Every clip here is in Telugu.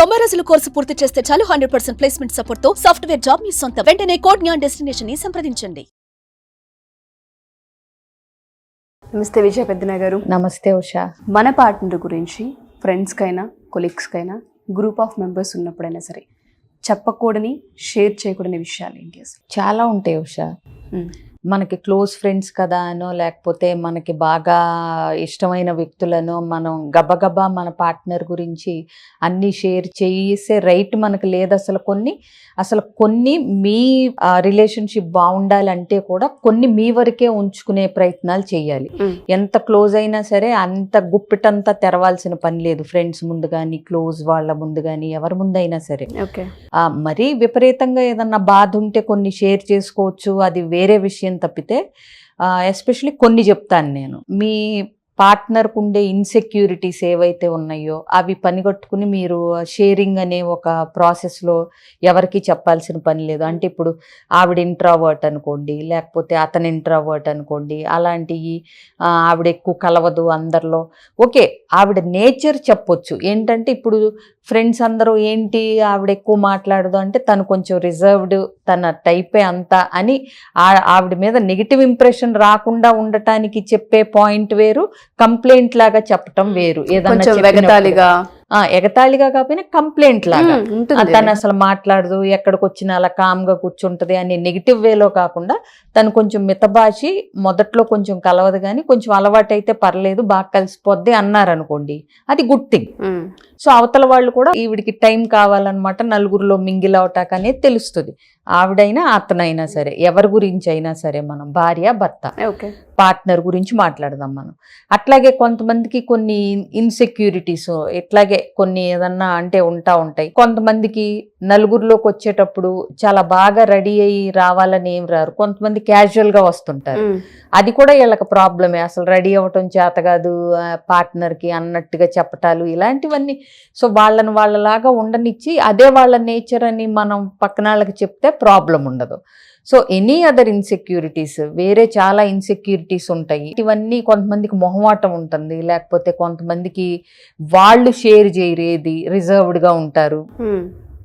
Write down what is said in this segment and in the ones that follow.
90 రోజుల కోర్సు పూర్తి చేస్తే చాలు 100% ప్లేస్మెంట్ సపోర్ట్ తో సాఫ్ట్వేర్ జాబ్ మీ సొంతం. వెంటనే కోడ్ జ్ఞాన్ డెస్టినేషన్ ని సంప్రదించండి. నమస్తే విజయ పెద్దన గారు. నమస్తే ఉషా. మన పార్ట్నర్ గురించి ఫ్రెండ్స్కైనా కొలీగ్స్కైనా గ్రూప్ ఆఫ్ మెంబర్స్ ఉన్నప్పుడైనా సరే చెప్పకూడని షేర్ చేయకూడని విషయాలు ఏంటి అసలు? చాలా ఉంటాయి ఉషా. మనకి క్లోజ్ ఫ్రెండ్స్ కదా అనో లేకపోతే మనకి బాగా ఇష్టమైన వ్యక్తులను మనం గబగబా మన పార్ట్నర్ గురించి అన్నీ షేర్ చేసే రైట్ మనకు లేదు. అసలు కొన్ని మీ రిలేషన్షిప్ బాగుండాలంటే కూడా కొన్ని మీ వరకే ఉంచుకునే ప్రయత్నాలు చేయాలి. ఎంత క్లోజ్ అయినా సరే అంత గుప్పిటంతా తెరవాల్సిన పని లేదు. ఫ్రెండ్స్ ముందు కానీ క్లోజ్ వాళ్ళ ముందు కానీ ఎవరి ముందైనా సరే. మరీ విపరీతంగా ఏదన్నా బాధ ఉంటే కొన్ని షేర్ చేసుకోవచ్చు, అది వేరే విషయం. తప్పితే ఎస్పెషలీ కొన్ని చెప్తాను నేను. మీ పార్ట్నర్కు ఉండే ఇన్సెక్యూరిటీస్ ఏవైతే ఉన్నాయో అవి పనిగట్టుకుని మీరు షేరింగ్ అనే ఒక ప్రాసెస్లో ఎవరికి చెప్పాల్సిన పని లేదు. అంటే ఇప్పుడు ఆవిడ ఇంట్రావర్ట్ అనుకోండి, లేకపోతే అతను ఇంట్రావర్ట్ అనుకోండి, అలాంటివి ఆవిడ ఎక్కువ కలవదు అందరిలో. ఓకే, ఆవిడ నేచర్ చెప్పొచ్చు. ఏంటంటే ఇప్పుడు ఫ్రెండ్స్ అందరూ ఏంటి ఆవిడ ఎక్కువ మాట్లాడదు అంటే తను కొంచెం రిజర్వ్డ్, తన టైపే అంతా అని ఆవిడ మీద నెగిటివ్ ఇంప్రెషన్ రాకుండా ఉండటానికి చెప్పే పాయింట్ వేరు, కంప్లైంట్ లాగా చెప్పటం వేరు. ఏదైనా ఎగతాళిగా కాకపోయినా కంప్లైంట్ లాగా తను అసలు మాట్లాడదు, ఎక్కడికి వచ్చినా అలా కామ్గా కూర్చుంటది అని నెగిటివ్ వేలో కాకుండా తను కొంచెం మితభాషి, మొదట్లో కొంచెం కలవదు కానీ కొంచెం అలవాటు అయితే పర్లేదు, బాగా కలిసిపోద్ది అన్నారనుకోండి, అది గుడ్ థింగ్. సో అవతల వాళ్ళు కూడా ఈవిడికి టైం కావాలన్నమాట, నలుగురిలో మింగిల్ అవటాక అనేది తెలుస్తుంది. ఆవిడైనా అతనైనా సరే, ఎవరి గురించి అయినా సరే, మనం భార్య భర్త పార్ట్నర్ గురించి మాట్లాడదాం మనం. అట్లాగే కొంతమందికి కొన్ని ఇన్సెక్యూరిటీస్ ఇట్లాగే కొన్ని ఏదన్నా అంటే ఉంటాయి. కొంతమందికి నలుగురిలోకి వచ్చేటప్పుడు చాలా బాగా రెడీ అయ్యి రావాలని ఏం రారు, కొంతమంది క్యాజువల్ గా వస్తుంటారు. అది కూడా వీళ్ళకి ప్రాబ్లమే. అసలు రెడీ అవ్వటం చేత కాదు పార్ట్నర్కి అన్నట్టుగా చెప్పటాలు ఇలాంటివన్నీ. సో వాళ్ళని వాళ్ళలాగా ఉండనిచ్చి అదే వాళ్ళ నేచర్ అని మనం పక్కన వాళ్ళకి చెప్తే ప్రాబ్లం ఉండదు. సో ఎనీ అదర్ ఇన్సెక్యూరిటీస్, వేరే చాలా ఇన్సెక్యూరిటీస్ ఉంటాయి. ఇవన్నీ కొంతమందికి మొహమాటం ఉంటుంది, లేకపోతే కొంతమందికి వాళ్ళు షేర్ చేయరేది, రిజర్వ్డ్గా ఉంటారు.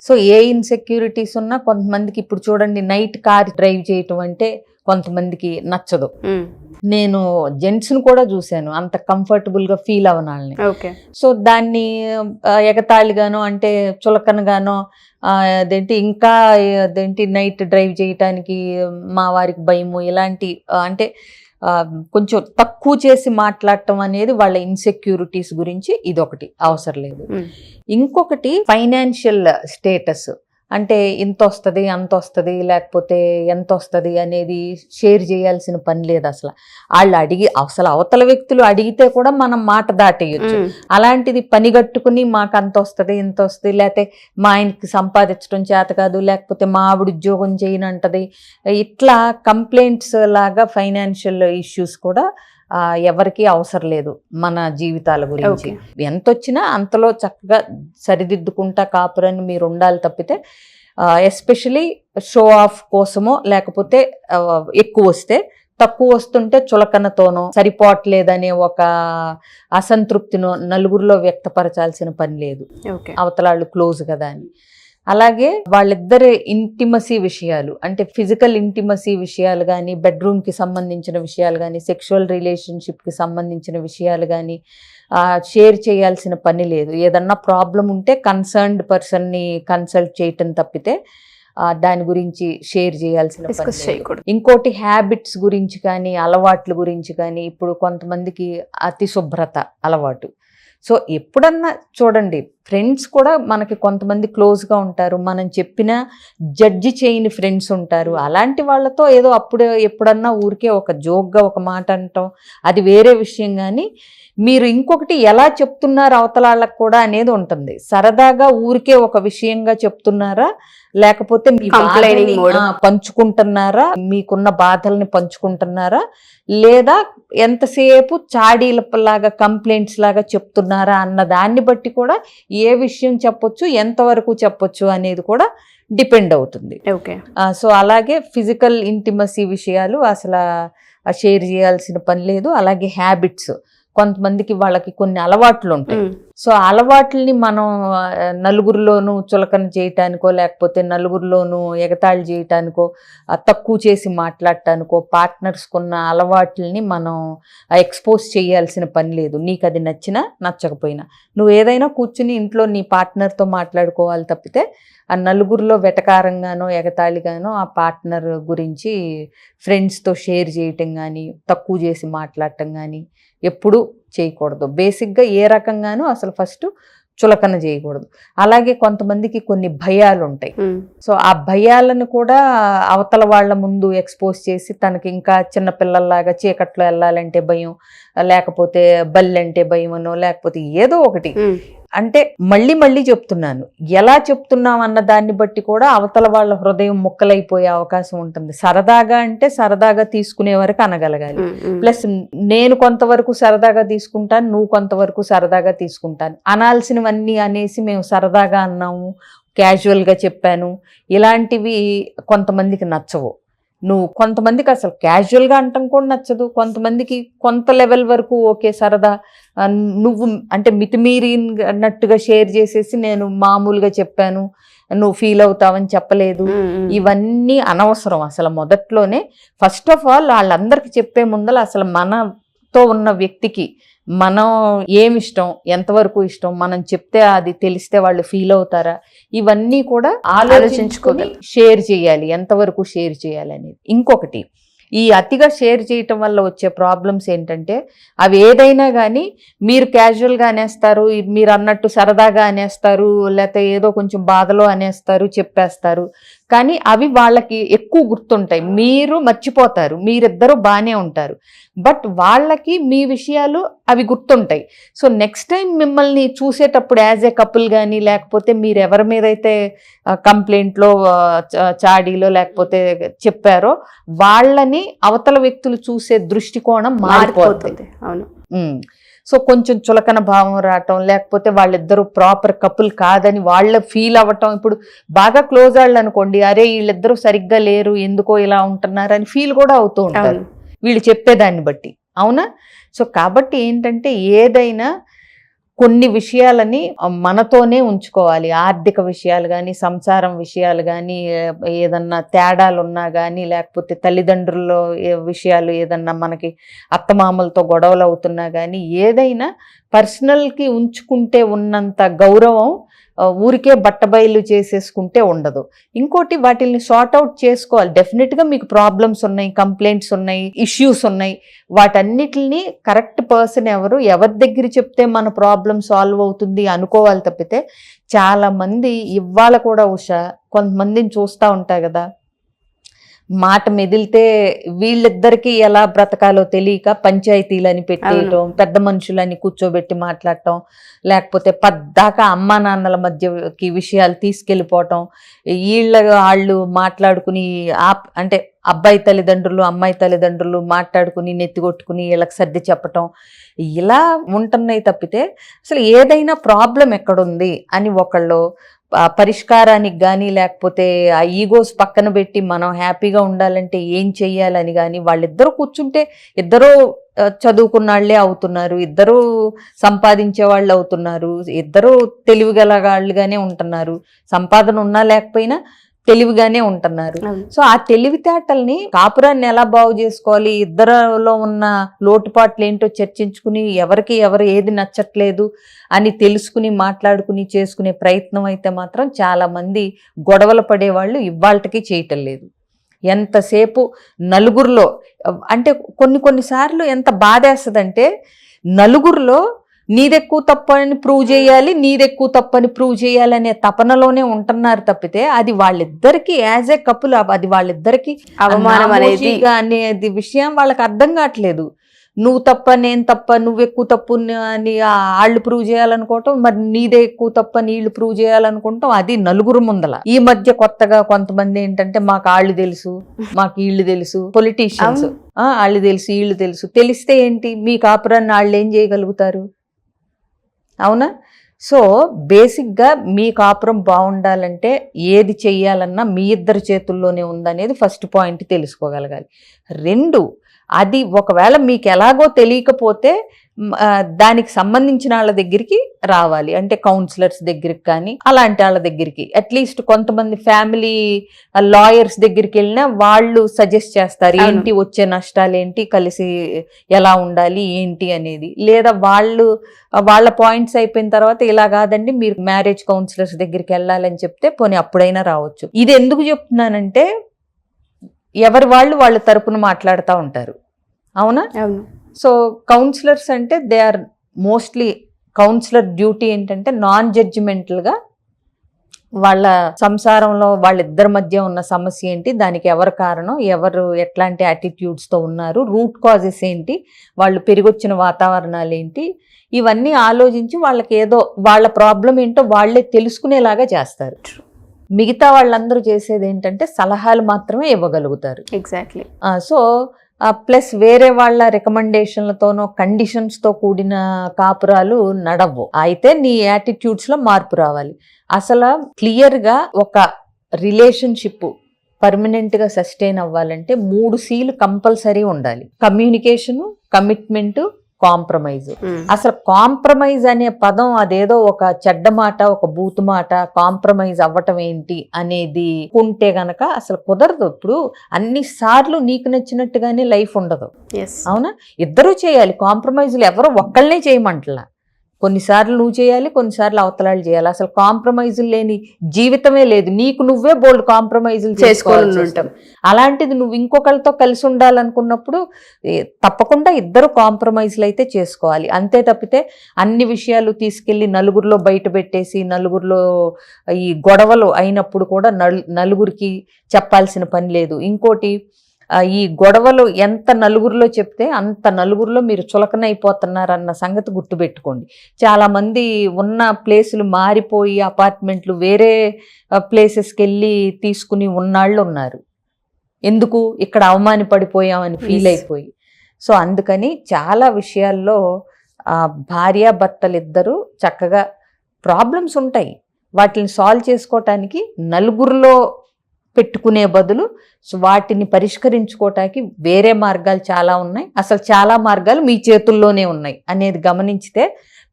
సో ఏ ఇన్సెక్యూరిటీస్ ఉన్నా కొంతమందికి, ఇప్పుడు చూడండి నైట్ కార్ డ్రైవ్ చేయటం అంటే కొంతమందికి నచ్చదు. నేను జెంట్స్ని కూడా చూశాను అంత కంఫర్టబుల్గా ఫీల్ అవనాలని. సో దాన్ని ఎగతాళిగానో అంటే చులకనగానో అదేంటి నైట్ డ్రైవ్ చేయటానికి మా వారికి భయము, ఇలాంటి అంటే కొంచెం తక్కువ చేసి మాట్లాడటం అనేది వాళ్ళ ఇన్సెక్యూరిటీస్ గురించి ఇదొకటి అవసరం లేదు. ఇంకొకటి ఫైనాన్షియల్ స్టేటస్, అంటే ఇంత వస్తుంది అంత వస్తుంది లేకపోతే ఎంత వస్తుంది అనేది షేర్ చేయాల్సిన పని లేదు. అసలు వాళ్ళు అసలు అవతల వ్యక్తులు అడిగితే కూడా మనం మాట దాటేయచ్చు. అలాంటిది పనిగట్టుకుని మాకు అంత వస్తుంది ఇంత వస్తుంది, లేకపోతే మా ఆయనకి సంపాదించడం చేత కాదు, లేకపోతే మా ఆవిడ ఉద్యోగం చేయనంటది, ఇట్లా కంప్లైంట్స్ లాగా ఫైనాన్షియల్ ఇష్యూస్ కూడా ఎవరికి అవసరం లేదు. మన జీవితాల గురించి ఎంత వచ్చినా అంతలో చక్కగా సరిదిద్దుకుంటా కాపురని మీరు ఉండాలి తప్పితే ఎస్పెషలీ షో ఆఫ్ కోసమో లేకపోతే ఎక్కువ వస్తే, తక్కువ వస్తుంటే చులకనతోనో సరిపోవట్లేదనే ఒక అసంతృప్తినో నలుగురిలో వ్యక్తపరచాల్సిన పని లేదు. అవతలాళ్ళు క్లోజ్ కదా అని. అలాగే వాళ్ళిద్దరి ఇంటిమసీ విషయాలు, అంటే ఫిజికల్ ఇంటిమసీ విషయాలు కానీ, బెడ్రూమ్కి సంబంధించిన విషయాలు కానీ, సెక్షువల్ రిలేషన్షిప్కి సంబంధించిన విషయాలు కానీ షేర్ చేయాల్సిన పని లేదు. ఏదన్నా ప్రాబ్లం ఉంటే కన్సర్న్డ్ పర్సన్ని కన్సల్ట్ చేయటం తప్పితే దాని గురించి షేర్ చేయాల్సిన పని. ఇంకోటి హ్యాబిట్స్ గురించి కానీ, అలవాట్ల గురించి కానీ. ఇప్పుడు కొంతమందికి అతి శుభ్రత అలవాటు. సో ఎప్పుడన్నా చూడండి, ఫ్రెండ్స్ కూడా మనకి కొంతమంది క్లోజ్గా ఉంటారు, మనం చెప్పినా జడ్జి చేయని ఫ్రెండ్స్ ఉంటారు. అలాంటి వాళ్ళతో ఏదో ఎప్పుడన్నా ఊరికే ఒక జోక్గా ఒక మాట అనటం అది వేరే విషయం. కానీ మీరు ఇంకొకటి ఎలా చెప్తున్నారు అవతలాళ్ళకు కూడా అనేది ఉంటుంది. సరదాగా ఊరికే ఒక విషయంగా చెప్తున్నారా, లేకపోతే మీ పంచుకుంటున్నారా, మీకున్న బాధల్ని పంచుకుంటున్నారా, లేదా ఎంతసేపు చాడీలలాగా కంప్లైంట్స్ లాగా చెప్తున్నారా అన్న దాన్ని బట్టి కూడా ఏ విషయం చెప్పొచ్చు, ఎంతవరకు చెప్పొచ్చు అనేది కూడా డిపెండ్ అవుతుంది. సో అలాగే ఫిజికల్ ఇంటిమసీ విషయాలు అసలు షేర్ చేయాల్సిన పని లేదు. అలాగే హ్యాబిట్స్, కొంతమందికి వాళ్ళకి కొన్ని అలవాట్లు ఉంటాయి. సో అలవాట్లని మనం నలుగురిలోనూ చులకన చేయటానికో లేకపోతే నలుగురిలోనూ ఎగతాళి చేయటానికో తక్కువ చేసి మాట్లాడటానికో పార్ట్నర్స్కున్న అలవాట్లని మనం ఎక్స్పోజ్ చేయాల్సిన పని లేదు. నీకు అది నచ్చినా నచ్చకపోయినా నువ్వు ఏదైనా కూర్చుని ఇంట్లో నీ పార్ట్నర్తో మాట్లాడుకోవాలి తప్పితే ఆ నలుగురిలో వెటకారంగానో ఎగతాళిగానో ఆ పార్ట్నర్ గురించి ఫ్రెండ్స్తో షేర్ చేయటం కానీ తక్కువ చేసి మాట్లాడటం కానీ ఎప్పుడూ చేయకూడదు. బేసిక్గా ఏ రకంగానూ అసలు ఫస్ట్ చులకన చేయకూడదు. అలాగే కొంతమందికి కొన్ని భయాలు ఉంటాయి. సో ఆ భయాలను కూడా అవతల వాళ్ళ ముందు ఎక్స్పోజ్ చేసి తనకి ఇంకా చిన్నపిల్లల్లాగా చీకట్లో వెళ్ళాలంటే భయం, లేకపోతే బల్లి అంటే భయమనో లేకపోతే ఏదో ఒకటి. అంటే మళ్ళీ మళ్ళీ చెప్తున్నాను, ఎలా చెప్తున్నాం అన్న దాన్ని బట్టి కూడా అవతల వాళ్ళ హృదయం ముక్కలైపోయే అవకాశం ఉంటుంది. సరదాగా అంటే సరదాగా తీసుకునే వరకు అనగలగాలి. ప్లస్ నేను కొంతవరకు సరదాగా తీసుకుంటాను, నువ్వు కొంతవరకు సరదాగా తీసుకుంటాను. అనాల్సినవన్నీ అనేసి మేము సరదాగా అన్నాము, క్యాజువల్గా చెప్పాను, ఇలాంటివి కొంతమందికి నచ్చవు. నువ్వు కొంతమందికి అసలు క్యాజువల్గా అంటాం కూడా నచ్చదు, కొంతమందికి కొంత లెవెల్ వరకు ఓకే సరదా, నువ్వు అంటే మితిమీరినట్టుగా షేర్ చేసేసి నేను మామూలుగా చెప్పాను నువ్వు ఫీల్ అవుతావని చెప్పలేదు. ఇవన్నీ అనవసరం. అసలు మొదట్లోనే ఫస్ట్ ఆఫ్ ఆల్ వాళ్ళందరికీ చెప్పే ముందర అసలు మనతో ఉన్న వ్యక్తికి మనం ఏమిష్టం, ఎంతవరకు ఇష్టం, మనం చెప్తే అది తెలిస్తే వాళ్ళు ఫీల్ అవుతారా, ఇవన్నీ కూడా ఆలోచించుకొని షేర్ చేయాలి, ఎంతవరకు షేర్ చేయాలి అనేది. ఇంకొకటి, ఈ అతిగా షేర్ చేయటం వల్ల వచ్చే ప్రాబ్లమ్స్ ఏంటంటే అవి ఏదైనా కానీ మీరు క్యాజువల్గా అనేస్తారు, మీరు అన్నట్టు సరదాగా అనేస్తారు, లేకపోతే ఏదో కొంచెం బాధలో అనేస్తారు, చెప్పేస్తారు. కానీ అవి వాళ్ళకి ఎక్కువ గుర్తుంటాయి, మీరు మర్చిపోతారు, మీరిద్దరూ బాగానే ఉంటారు, బట్ వాళ్ళకి మీ విషయాలు అవి గుర్తుంటాయి. సో నెక్స్ట్ టైం మిమ్మల్ని చూసేటప్పుడు యాజ్ ఏ కపుల్ కానీ లేకపోతే మీరు ఎవరి మీద అయితే కంప్లైంట్లో చాడీలో లేకపోతే చెప్పారో వాళ్ళని అవతల వ్యక్తులు చూసే దృష్టికోణం మారిపోతుంది. అవును. సో కొంచెం చులకన భావం రావటం, లేకపోతే వాళ్ళిద్దరూ ప్రాపర్ కపుల్ కాదని వాళ్ళ ఫీల్ అవ్వటం. ఇప్పుడు బాగా క్లోజ్ వాళ్ళు అనుకోండి, అరే వీళ్ళిద్దరూ సరిగ్గా లేరు, ఎందుకో ఇలా ఉంటున్నారు అని ఫీల్ కూడా అవుతూ ఉంటారు వీళ్ళు చెప్పేదాన్ని బట్టి. అవునా? సో కాబట్టి ఏంటంటే ఏదైనా కొన్ని విషయాలని మనతోనే ఉంచుకోవాలి. ఆర్థిక విషయాలు కానీ, సంసారం విషయాలు కానీ, ఏదన్నా తేడాలు ఉన్నా కానీ, లేకపోతే తల్లిదండ్రుల విషయాలు ఏదన్నా మనకి అత్తమామలతో గొడవలు అవుతున్నా కానీ, ఏదైనా పర్సనల్కి ఉంచుకుంటే ఉన్నంత గౌరవం ఊరికే బట్టబయలు చేసేసుకుంటే ఉండదు. ఇంకోటి, వాటిని సార్ట్ అవుట్ చేసుకోవాలి. డెఫినెట్గా మీకు ప్రాబ్లమ్స్ ఉన్నాయి, కంప్లైంట్స్ ఉన్నాయి, ఇష్యూస్ ఉన్నాయి, వాటన్నిటిని కరెక్ట్ పర్సన్ ఎవరి దగ్గర చెప్తే మన ప్రాబ్లం సాల్వ్ అవుతుంది అనుకోవాలి తప్పితే చాలామంది ఇవాళ కూడా కొంతమందిని చూస్తూ ఉంటాయి కదా, మాట మెదిలితే వీళ్ళిద్దరికీ ఎలా బ్రతకాలో తెలియక పంచాయతీలని పెట్టేయటం, పెద్ద మనుషులని కూర్చోబెట్టి మాట్లాడటం, లేకపోతే పద్దాకా అమ్మా నాన్నల మధ్యకి విషయాలు తీసుకెళ్ళిపోవటం, వాళ్ళు మాట్లాడుకుని అంటే అబ్బాయి తల్లిదండ్రులు అమ్మాయి తల్లిదండ్రులు మాట్లాడుకుని నెత్తికొట్టుకుని వీళ్ళకి సర్ది చెప్పటం, ఇలా ఉంటున్నాయి తప్పితే అసలు ఏదైనా ప్రాబ్లం ఎక్కడుంది అని ఒకళ్ళు పరిష్కారానికి కానీ లేకపోతే ఆ ఈగోస్ పక్కన పెట్టి మనం హ్యాపీగా ఉండాలంటే ఏం చెయ్యాలని కానీ వాళ్ళిద్దరూ కూర్చుంటే ఇద్దరూ చదువుకున్న వాళ్ళే అవుతున్నారు, ఇద్దరూ సంపాదించే వాళ్ళు అవుతున్నారు, ఇద్దరూ తెలివిగల వాళ్ళుగానే ఉంటున్నారు, సంపాదన ఉన్నా లేకపోయినా తెలివిగానే ఉంటున్నారు. సో ఆ తెలివితేటల్ని కాపురాన్ని ఎలా బాగు చేసుకోవాలి, ఇద్దరిలో ఉన్న లోటుపాట్లు ఏంటో చర్చించుకుని ఎవరికి ఎవరు ఏది నచ్చట్లేదు అని తెలుసుకుని మాట్లాడుకుని చేసుకునే ప్రయత్నం అయితే మాత్రం చాలా మంది గొడవలు పడేవాళ్ళు ఇవాళకి చేయటం లేదు. ఎంతసేపు నలుగురిలో అంటే కొన్నిసార్లు ఎంత బాధేస్తుందంటే నలుగురిలో నీదెక్కువ తప్పని ప్రూవ్ చేయాలి, నీదెక్కువ తప్పని ప్రూవ్ చేయాలనే తపనలోనే ఉంటున్నారు తప్పితే అది వాళ్ళిద్దరికి యాజ్ ఏ కపుల్ అది వాళ్ళిద్దరికి అవమానం అనేది విషయం వాళ్ళకి అర్థం కావట్లేదు. నువ్వు తప్ప నేను తప్ప, నువ్వు ఎక్కువ తప్పు అని వాళ్ళు ప్రూవ్ చేయాలనుకోవటం, మరి నీదే ఎక్కువ తప్ప నీళ్ళు ప్రూవ్ చేయాలనుకుంటాం, అది నలుగురు ముందల. ఈ మధ్య కొత్తగా కొంతమంది ఏంటంటే మాకు వాళ్ళు తెలుసు, మాకు వీళ్ళు తెలుసు, పొలిటీషియన్స్ వాళ్ళు తెలుసు వీళ్ళు తెలుసు. తెలిస్తే ఏంటి, మీ కాపురాన్ని వాళ్ళు ఏం చేయగలుగుతారు? అవునా? సో బేసిక్గా మీ కాపురం బాగుండాలంటే ఏది చెయ్యాలన్నా మీ ఇద్దరి చేతుల్లోనే ఉందనేది ఫస్ట్ పాయింట్ తెలుసుకోగలగాలి. 2, అది ఒకవేళ మీకు ఎలాగో తెలియకపోతే దానికి సంబంధించిన వాళ్ళ దగ్గరికి రావాలి. అంటే కౌన్సిలర్స్ దగ్గరికి కానీ అలాంటి వాళ్ళ దగ్గరికి, అట్లీస్ట్ కొంతమంది ఫ్యామిలీ లాయర్స్ దగ్గరికి వెళ్ళినా వాళ్ళు సజెస్ట్ చేస్తారు ఏంటి వచ్చే నష్టాలు ఏంటి, కలిసి ఎలా ఉండాలి ఏంటి అనేది. లేదా వాళ్ళ పాయింట్స్ అయిపోయిన తర్వాత ఇలా కాదండి మీరు మ్యారేజ్ కౌన్సిలర్స్ దగ్గరికి వెళ్ళాలని చెప్తే పోనీ అప్పుడైనా రావచ్చు. ఇది ఎందుకు చెప్తున్నానంటే ఎవరి వాళ్ళ తరపున మాట్లాడుతూ ఉంటారు. అవునా? సో కౌన్సిలర్స్ అంటే they are mostly, counsellor duty ఏంటంటే నాన్ జడ్జిమెంటల్గా వాళ్ళ సంసారంలో వాళ్ళిద్దరి మధ్య ఉన్న సమస్య ఏంటి, దానికి ఎవరు కారణం, ఎవరు ఎట్లాంటి యాటిట్యూడ్స్తో ఉన్నారు, రూట్ కాజెస్ ఏంటి, వాళ్ళు పెరిగొచ్చిన వాతావరణాలు ఏంటి, ఇవన్నీ ఆలోచించి వాళ్ళకి ఏదో వాళ్ళ ప్రాబ్లం ఏంటో వాళ్ళే తెలుసుకునేలాగా చేస్తారు. మిగతా వాళ్ళందరూ చేసేది ఏంటంటే సలహాలు మాత్రమే ఇవ్వగలుగుతారు. ఎగ్జాక్ట్లీ. సో ప్లస్ వేరే వాళ్ళ రికమెండేషన్లతోనో కండిషన్స్తో కూడిన కాపురాలు నడవు. అయితే నీ యాటిట్యూడ్స్లో మార్పు రావాలి. అసలు క్లియర్గా ఒక రిలేషన్షిప్ పర్మనెంట్గా సస్టైన్ అవ్వాలంటే 3 Cలు కంపల్సరీ ఉండాలి. Communication, commitment, compromise. అసలు కాంప్రమైజ్ అనే పదం అదేదో ఒక చెడ్డ మాట, ఒక బూతు మాట, కాంప్రమైజ్ అవ్వటం ఏంటి అనేది ఉంటే గనక అసలు కుదరదు. ఇప్పుడు అన్ని సార్లు నీకు నచ్చినట్టుగానే లైఫ్ ఉండదు. అవునా? ఇద్దరూ చేయాలి కాంప్రమైజ్లు. ఎవరో ఒక్కళ్ళనే చేయమంటలా. కొన్నిసార్లు నువ్వు చేయాలి, కొన్నిసార్లు అవతలాలు చేయాలి. అసలు కాంప్రమైజులు లేని జీవితమే లేదు. నీకు నువ్వే బోల్డ్ కాంప్రమైజులు చేసుకోవాలని ఉంటాం. అలాంటిది నువ్వు ఇంకొకరితో కలిసి ఉండాలనుకున్నప్పుడు తప్పకుండా ఇద్దరు కాంప్రమైజులు అయితే చేసుకోవాలి. అంతే తప్పితే అన్ని విషయాలు తీసుకెళ్లి నలుగురిలో బయట పెట్టేసి నలుగురిలో ఈ గొడవలు అయినప్పుడు కూడా నలుగురికి చెప్పాల్సిన పని లేదు. ఇంకోటి, ఈ గొడవలు ఎంత నలుగురిలో చెప్తే అంత నలుగురిలో మీరు చులకనైపోతున్నారన్న సంగతి గుర్తుపెట్టుకోండి. చాలామంది ఉన్న ప్లేసులు మారిపోయి అపార్ట్మెంట్లు వేరే ప్లేసెస్కి వెళ్ళి తీసుకుని ఉన్నాళ్ళు ఉన్నారు. ఎందుకు? ఇక్కడ అవమానపడిపోయామని ఫీల్ అయిపోయి. సో అందుకని చాలా విషయాల్లో భార్యాభర్తలిద్దరూ చక్కగా ప్రాబ్లమ్స్ ఉంటాయి, వాటిని సాల్వ్ చేసుకోవటానికి నలుగురిలో పెట్టుకునే బదులు వాటిని పరిష్కరించుకోవటానికి వేరే మార్గాలు చాలా ఉన్నాయి. అసలు చాలా మార్గాలు మీ చేతుల్లోనే ఉన్నాయి అనేది గమనించితే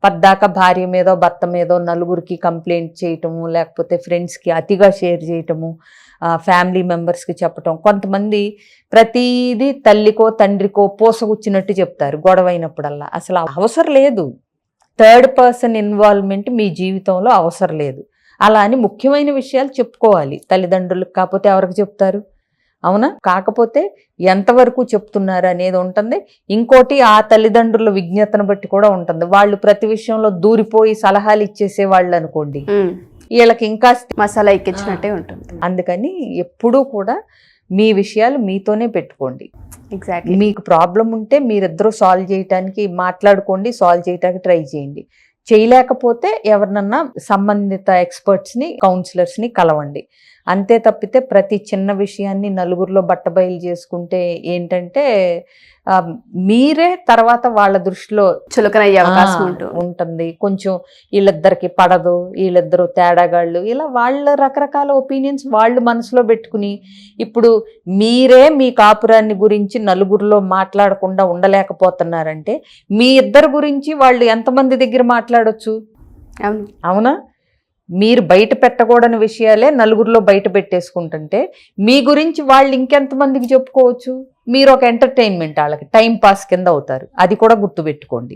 పద్దాక భార్య మీదో భర్త మీదో నలుగురికి కంప్లైంట్ చేయటము, లేకపోతే ఫ్రెండ్స్కి అతిగా షేర్ చేయటము, ఫ్యామిలీ మెంబర్స్కి చెప్పటం. కొంతమంది ప్రతిదీ తల్లికో తండ్రికో పూసగుచ్చినట్టు చెప్తారు గొడవ అయినప్పుడల్లా. అసలు అవసరం లేదు. థర్డ్ పర్సన్ ఇన్వాల్వ్మెంట్ మీ జీవితంలో అవసరం లేదు. అలా అని ముఖ్యమైన విషయాలు చెప్పుకోవాలి. తల్లిదండ్రులకు కాకపోతే ఎవరికి చెప్తారు? అవునా? కాకపోతే ఎంతవరకు చెప్తున్నారు అనేది ఉంటుంది. ఇంకోటి, ఆ తల్లిదండ్రుల విజ్ఞతను బట్టి కూడా ఉంటుంది. వాళ్ళు ప్రతి విషయంలో దూరిపోయి సలహాలు ఇచ్చేసే వాళ్ళు అనుకోండి, వీళ్ళకి ఇంకా మసాలా ఎక్కించినట్టే ఉంటుంది. అందుకని ఎప్పుడూ కూడా మీ విషయాలు మీతోనే పెట్టుకోండి. ఎగ్జాక్ట్లీ. మీకు ప్రాబ్లం ఉంటే మీరిద్దరూ సాల్వ్ చేయటానికి మాట్లాడుకోండి, సాల్వ్ చేయటానికి ట్రై చేయండి. చేయలేకపోతే ఎవరినన్నా సంబంధిత ఎక్స్పర్ట్స్ని, కౌన్సిలర్స్ని కలవండి. అంతే తప్పితే ప్రతి చిన్న విషయాన్ని నలుగురిలో బట్టబయలు చేసుకుంటే ఏంటంటే మీరే తర్వాత వాళ్ళ దృష్టిలో చులకనయ్యే అవకాశం ఉంటుంది. కొంచెం వీళ్ళిద్దరికి పడదు, వీళ్ళిద్దరు తేడాగాళ్ళు, ఇలా వాళ్ళ రకరకాల ఒపీనియన్స్ వాళ్ళు మనసులో పెట్టుకుని ఇప్పుడు మీరే మీ కాపురాన్ని గురించి నలుగురిలో మాట్లాడకుండా ఉండలేకపోతున్నారంటే మీ ఇద్దరు గురించి వాళ్ళు ఎంతమంది దగ్గర మాట్లాడొచ్చు? అవునా? మీరు బయట పెట్టకూడని విషయాలే నలుగురిలో బయట పెట్టేసుకుంటుంటే మీ గురించి వాళ్ళు ఇంకెంతమందికి చెప్పుకోవచ్చు? మీరు ఒక ఎంటర్టైన్మెంట్, వాళ్ళకి టైం పాస్ కింద అవుతారు. అది కూడా గుర్తుపెట్టుకోండి.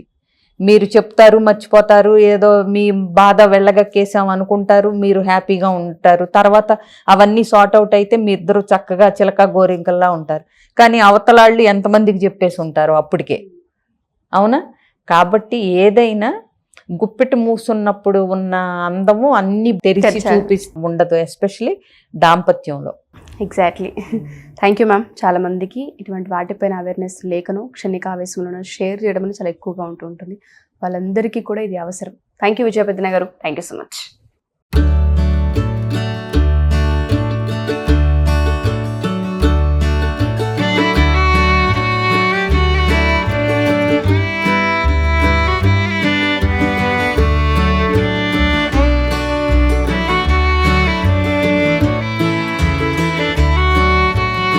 మీరు చెప్తారు, మర్చిపోతారు, ఏదో మీ బాధ వెళ్ళగక్కేసాం అనుకుంటారు, మీరు హ్యాపీగా ఉంటారు. తర్వాత అవన్నీ సార్ట్ అవుట్ అయితే మీ ఇద్దరు చక్కగా చిలక గోరింకల్లా ఉంటారు. కానీ అవతలాళ్ళు ఎంతమందికి చెప్పేసి ఉంటారు అప్పటికే. అవునా? కాబట్టి ఏదైనా గుప్పెట్టు మూసున్నప్పుడు ఉన్న అందము అన్ని తెరిచి చూపిస్తూ ఉండదు, ఎస్పెషలీ దాంపత్యంలో. ఎగ్జాక్ట్లీ. Thank you ma'am. చాలా మందికి ఇటువంటి వాటిపైన అవేర్నెస్ లేకను క్షణిక ఆవేశంలో షేర్ చేయడం అనేది చాలా ఎక్కువగా ఉంటుంది. వాళ్ళందరికీ కూడా ఇది అవసరం. థ్యాంక్ యూ విజయపెద్దన గారు. Thank you so much.